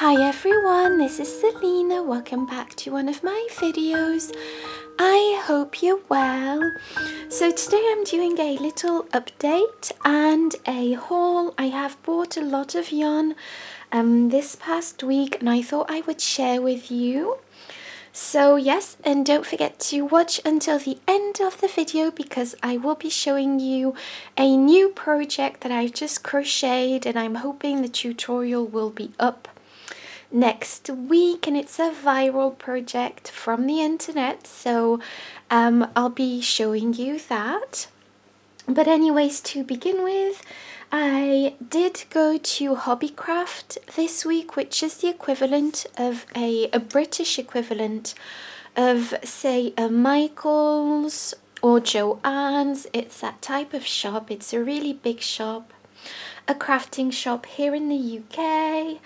Hi everyone, this is Selina. Welcome back to one of my videos. I hope you're well. So today I'm doing a little update and a haul. I have bought a lot of yarn this past week and I thought I would share with you. So yes, and don't forget to watch until the end of the video because I will be showing you a new project that I've just crocheted and I'm hoping the tutorial will be up next week, and it's a viral project from the internet, so I'll be showing you that. But anyways, to begin with, I did go to Hobbycraft this week, which is the equivalent of a British equivalent of, say, a Michael's or Joann's. It's that type of shop. It's a really big shop, a crafting shop here in the UK.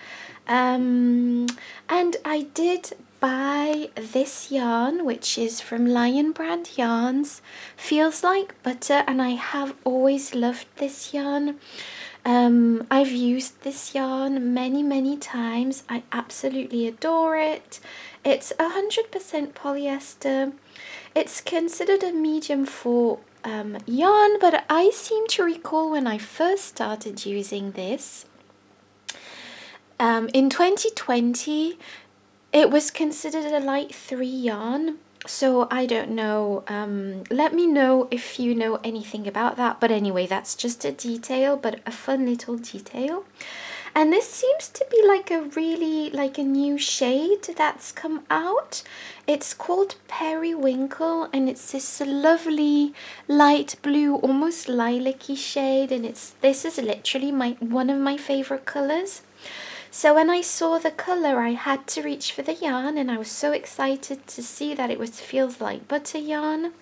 And I did buy this yarn, which is from Lion Brand Yarns, Feels Like Butter, and I have always loved this yarn. I've used this yarn many times. I absolutely adore it. It's 100% polyester. It's considered a medium for yarn, but I seem to recall when I first started using this in 2020, it was considered a light 3 yarn, so I don't know. Let me know if you know anything about that, but anyway, that's just a detail, but a fun little detail. And this seems to be like a new shade that's come out. It's called Periwinkle, and it's this lovely light blue, almost lilac-y shade, and this is literally one of my favorite colors. So when I saw the colour, I had to reach for the yarn, and I was so excited to see that it Feels Like Butter yarn.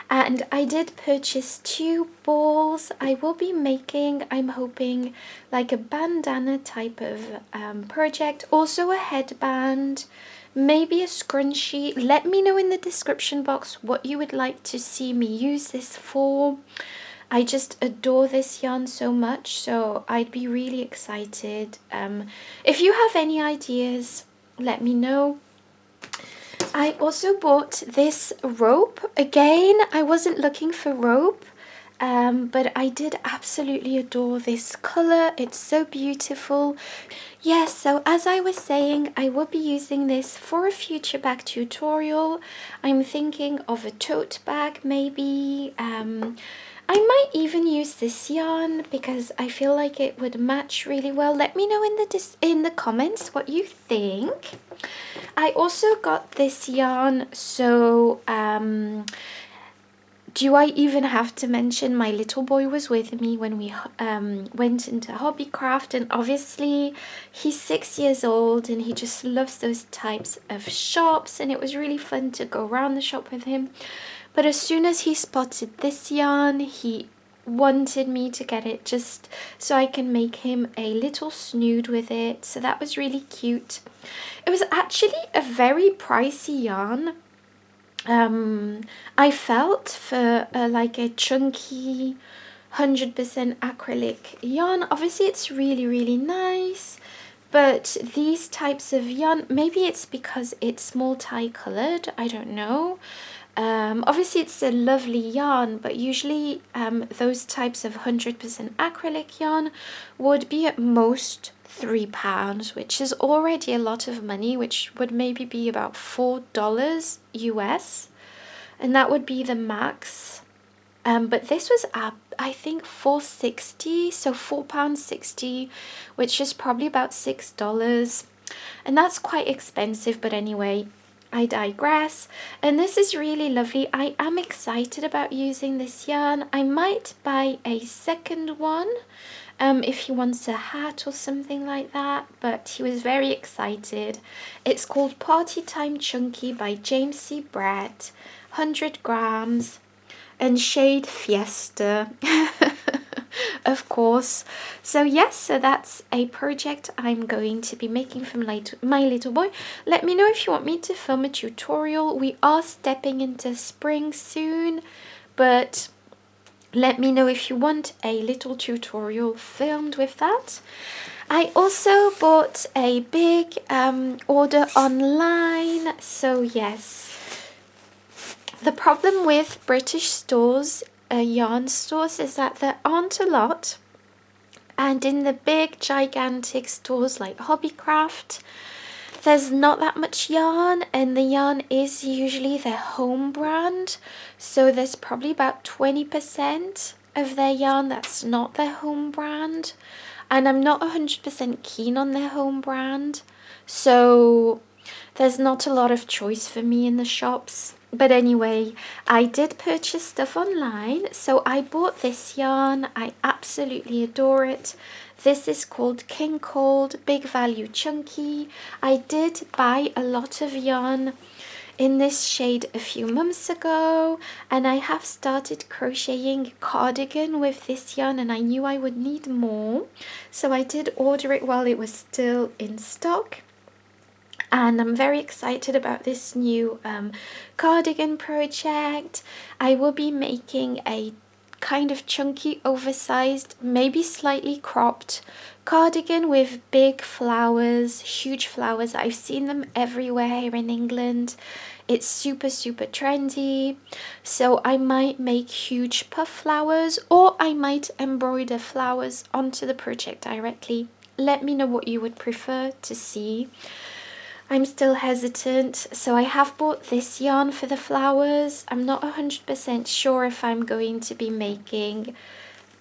And I did purchase 2 balls. I will be making, I'm hoping, like a bandana type of project. Also a headband, maybe a scrunchie. Let me know in the description box what you would like to see me use this for. I just adore this yarn so much, so I'd be really excited. If you have any ideas, let me know. I also bought this rope. Again, I wasn't looking for rope, but I did absolutely adore this color. It's so beautiful. Yes, so as I was saying, I will be using this for a future bag tutorial. I'm thinking of a tote bag maybe. I might even use this yarn because I feel like it would match really well. Let me know in the comments what you think. I also got this yarn, so do I even have to mention my little boy was with me when we went into Hobbycraft, and obviously he's 6 years old and he just loves those types of shops, and it was really fun to go around the shop with him. But as soon as he spotted this yarn, he wanted me to get it just so I can make him a little snood with it. So that was really cute. It was actually a very pricey yarn. I felt for like a chunky 100% acrylic yarn. Obviously it's really nice. But these types of yarn, maybe it's because it's multicolored, I don't know. Obviously it's a lovely yarn, but usually those types of 100% acrylic yarn would be at most £3, which is already a lot of money, which would maybe be about $4 US, and that would be the max. But this was up, I think, $4.60, so £4.60, which is probably about $6, and that's quite expensive. But anyway, I digress. And this is really lovely. I am excited about using this yarn. I might buy a second one if he wants a hat or something like that, but he was very excited. It's called Party Time Chunky by James C. Brett, 100 grams, and shade Fiesta. Of course. So yes, so that's a project I'm going to be making for my little boy. Let me know if you want me to film a tutorial. We are stepping into spring soon, but Let me know if you want a little tutorial filmed with that. I also bought a big order online, so yes. The problem with British stores, yarn stores, is that there aren't a lot. And in the big gigantic stores like Hobbycraft, there's not that much yarn, and the yarn is usually their home brand. So there's probably about 20% of their yarn that's not their home brand. And I'm not 100% keen on their home brand. So there's not a lot of choice for me in the shops. But anyway, I did purchase stuff online. So I bought this yarn. I absolutely adore it. This is called King Cold Big Value Chunky. I did buy a lot of yarn in this shade a few months ago, and I have started crocheting cardigan with this yarn, and I knew I would need more. So I did order it while it was still in stock. And I'm very excited about this new cardigan project. I will be making a kind of chunky, oversized, maybe slightly cropped cardigan with big flowers, huge flowers. I've seen them everywhere here in England. It's super trendy. So I might make huge puff flowers, or I might embroider flowers onto the project directly. Let me know what you would prefer to see. I'm still hesitant, so I have bought this yarn for the flowers. I'm not 100% sure if I'm going to be making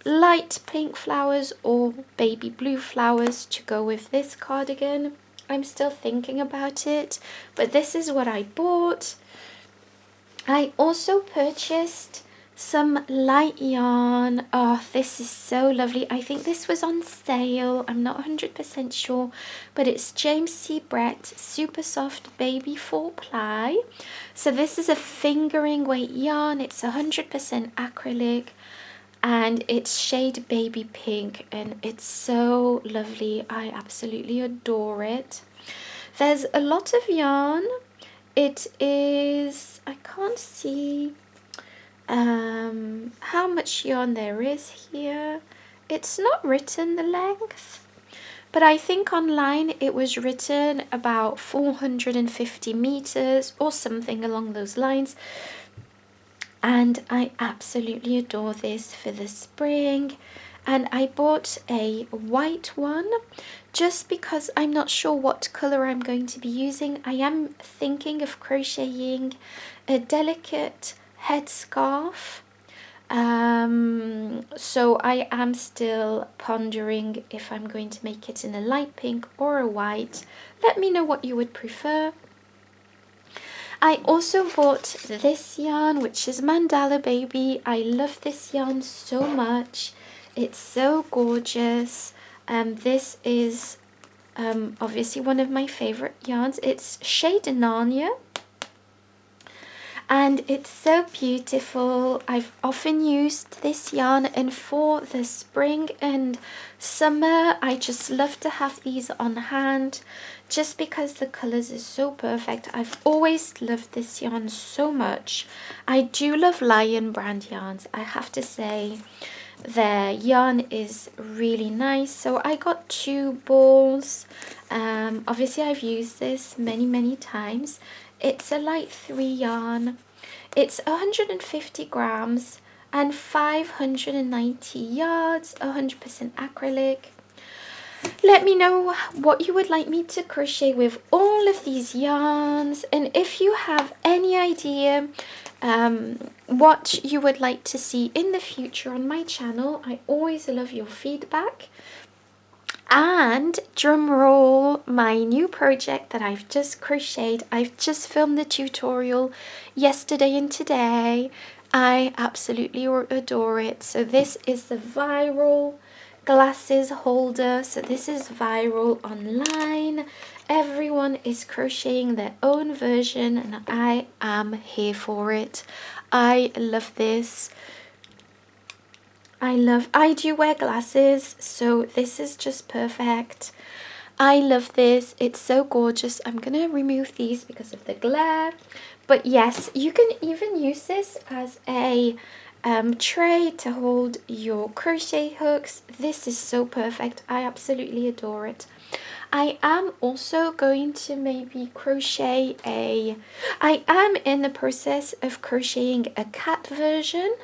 light pink flowers or baby blue flowers to go with this cardigan. I'm still thinking about it, but this is what I bought. I also purchased some light yarn. Oh, this is so lovely. I think this was on sale. I'm not 100% sure, but it's James C. Brett Super Soft Baby 4-ply. So this is a fingering weight yarn. It's 100% acrylic, and it's shade baby pink, and it's so lovely. I absolutely adore it. There's a lot of yarn. It is, I can't see how much yarn there is here. It's not written the length, but I think online it was written about 450 meters or something along those lines. And I absolutely adore this for the spring. And I bought a white one just because I'm not sure what color I'm going to be using. I am thinking of crocheting a delicate headscarf. So I am still pondering if I'm going to make it in a light pink or a white. Let me know what you would prefer. I also bought this yarn, which is Mandala Baby. I love this yarn so much. It's so gorgeous. This is obviously one of my favorite yarns. It's shade Narnia, and it's so beautiful. I've often used this yarn, and for the spring and summer I just love to have these on hand just because the colors is so perfect. I've always loved this yarn so much. I do love Lion brand yarns. I have to say their yarn is really nice. So I got 2 balls. Obviously I've used this many times. It's a light 3 yarn. It's 150 grams and 590 yards, 100% acrylic. Let me know what you would like me to crochet with all of these yarns, and if you have any idea what you would like to see in the future on my channel. I always love your feedback. And drum roll, my new project that I've just crocheted. I've just filmed the tutorial yesterday and today. I absolutely adore it. So this is the viral glasses holder. So this is viral online. Everyone is crocheting their own version and I am here for it. I love this. I do wear glasses, so this is just perfect. I love this. It's so gorgeous. I'm gonna remove these because of the glare. But yes, you can even use this as a tray to hold your crochet hooks. This is so perfect. I absolutely adore it. I am also going to maybe crochet I am in the process of crocheting a cat version.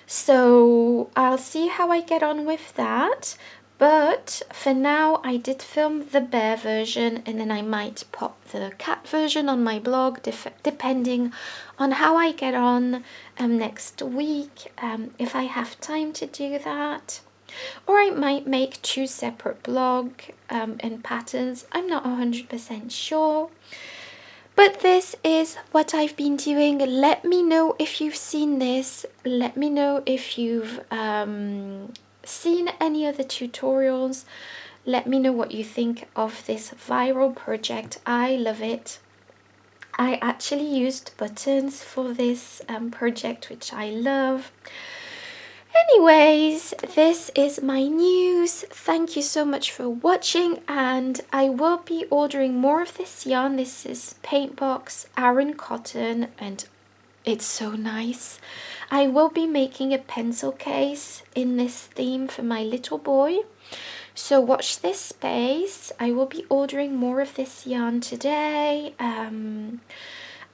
So I'll see how I get on with that. But for now, I did film the bear version, and then I might pop the cat version on my blog, depending on how I get on next week, if I have time to do that. Or I might make 2 separate blog and patterns. I'm not 100% sure. But this is what I've been doing. Let me know if you've seen this. Let me know if you've seen any other tutorials. Let me know what you think of this viral project. I love it. I actually used buttons for this project, which I love. Anyways, this is my news. Thank you so much for watching, and I will be ordering more of this yarn. This is Paint Box Aran Cotton, and it's so nice. I will be making a pencil case in this theme for my little boy. So watch this space. I will be ordering more of this yarn today.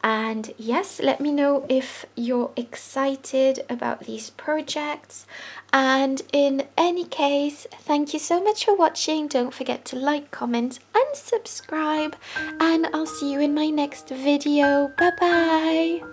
And yes, let me know if you're excited about these projects. And in any case, thank you so much for watching. Don't forget to like, comment and subscribe. And I'll see you in my next video. Bye bye.